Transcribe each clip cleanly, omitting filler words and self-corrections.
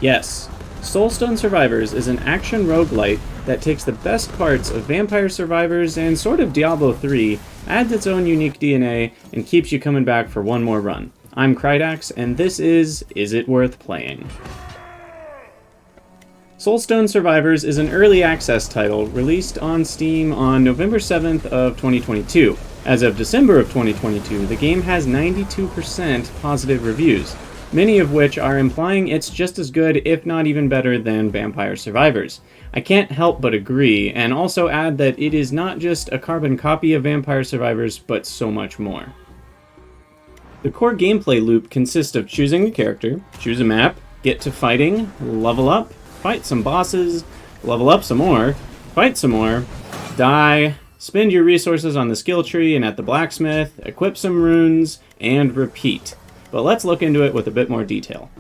Yes, Soulstone Survivors is an action roguelite that takes the best parts of Vampire Survivors and sort of Diablo 3, adds its own unique DNA, and keeps you coming back for one more run. I'm Krydax, and this is It Worth Playing? Soulstone Survivors is an early access title released on Steam on November 7th of 2022. As of December of 2022, the game has 92% positive reviews, many of which are implying it's just as good, if not even better, than Vampire Survivors. I can't help but agree, and also add that it is not just a carbon copy of Vampire Survivors, but so much more. The core gameplay loop consists of choosing a character, choose a map, get to fighting, level up, fight some bosses, level up some more, fight some more, die, spend your resources on the skill tree and at the blacksmith, equip some runes, and repeat. But let's look into it with a bit more detail.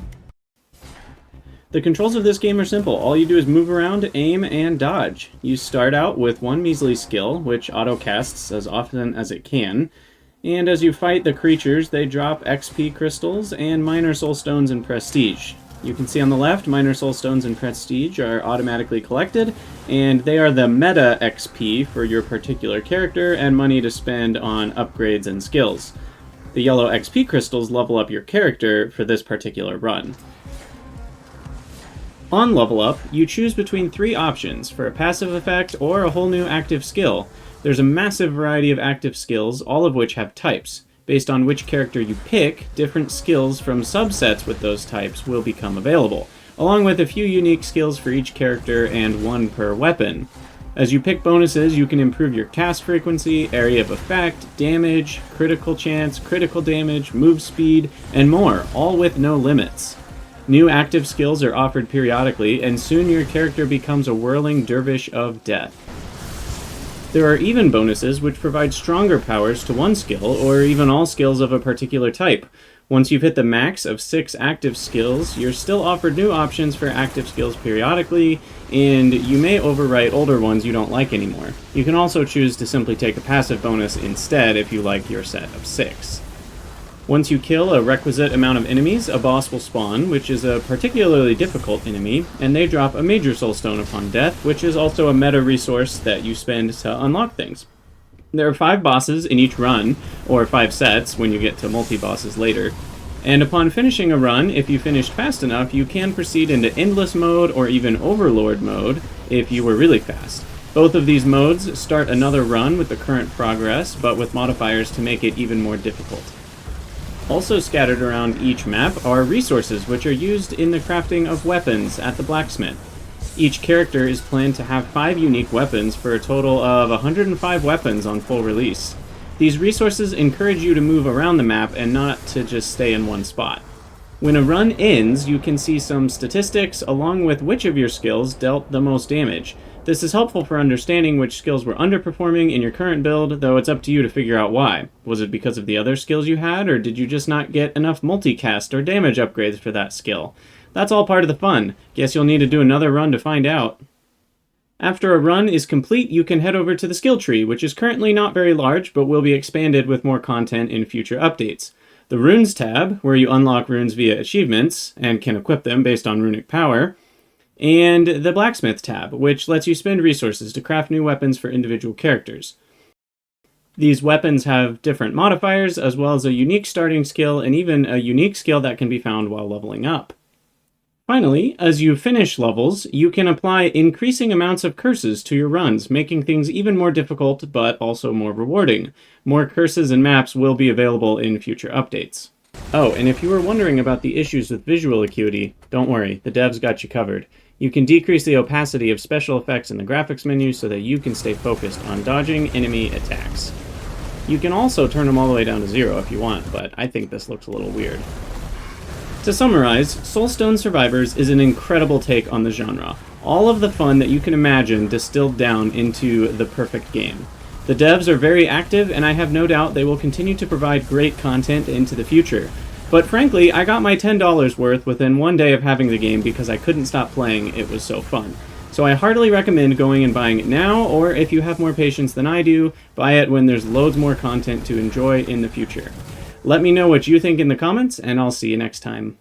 The controls of this game are simple. All you do is move around, aim, and dodge. You start out with one measly skill, which auto-casts as often as it can, and as you fight the creatures, they drop XP crystals and minor soul stones and prestige. You can see on the left, minor soul stones and prestige are automatically collected, and they are the meta XP for your particular character and money to spend on upgrades and skills. The yellow XP crystals level up your character for this particular run. On level up, you choose between three options for a passive effect or a whole new active skill. There's a massive variety of active skills, all of which have types. Based on which character you pick, different skills from subsets with those types will become available, along with a few unique skills for each character and one per weapon. As you pick bonuses, you can improve your cast frequency, area of effect, damage, critical chance, critical damage, move speed, and more, all with no limits. New active skills are offered periodically, and soon your character becomes a whirling dervish of death. There are even bonuses which provide stronger powers to one skill, or even all skills of a particular type. Once you've hit the max of 6 active skills, you're still offered new options for active skills periodically, and you may overwrite older ones you don't like anymore. You can also choose to simply take a passive bonus instead if you like your set of 6. Once you kill a requisite amount of enemies, a boss will spawn, which is a particularly difficult enemy, and they drop a major soulstone upon death, which is also a meta resource that you spend to unlock things. There are 5 bosses in each run, or 5 sets when you get to multi-bosses later, and upon finishing a run, if you finished fast enough, you can proceed into Endless mode or even Overlord mode if you were really fast. Both of these modes start another run with the current progress, but with modifiers to make it even more difficult. Also scattered around each map are resources which are used in the crafting of weapons at the blacksmith. Each character is planned to have 5 unique weapons for a total of 105 weapons on full release. These resources encourage you to move around the map and not to just stay in one spot. When a run ends, you can see some statistics along with which of your skills dealt the most damage. This is helpful for understanding which skills were underperforming in your current build, though it's up to you to figure out why. Was it because of the other skills you had, or did you just not get enough multicast or damage upgrades for that skill? That's all part of the fun. Guess you'll need to do another run to find out. After a run is complete, you can head over to the skill tree, which is currently not very large, but will be expanded with more content in future updates. The Runes tab, where you unlock runes via achievements, and can equip them based on runic power, and the Blacksmith tab, which lets you spend resources to craft new weapons for individual characters. These weapons have different modifiers, as well as a unique starting skill, and even a unique skill that can be found while leveling up. Finally, as you finish levels, you can apply increasing amounts of curses to your runs, making things even more difficult, but also more rewarding. More curses and maps will be available in future updates. Oh, and if you were wondering about the issues with visual acuity, don't worry, the devs got you covered. You can decrease the opacity of special effects in the graphics menu so that you can stay focused on dodging enemy attacks. You can also turn them all the way down to 0 if you want, but I think this looks a little weird. To summarize, Soulstone Survivors is an incredible take on the genre. All of the fun that you can imagine distilled down into the perfect game. The devs are very active, and I have no doubt they will continue to provide great content into the future. But frankly, I got my $10 worth within one day of having the game because I couldn't stop playing, it was so fun. So I heartily recommend going and buying it now, or if you have more patience than I do, buy it when there's loads more content to enjoy in the future. Let me know what you think in the comments, and I'll see you next time.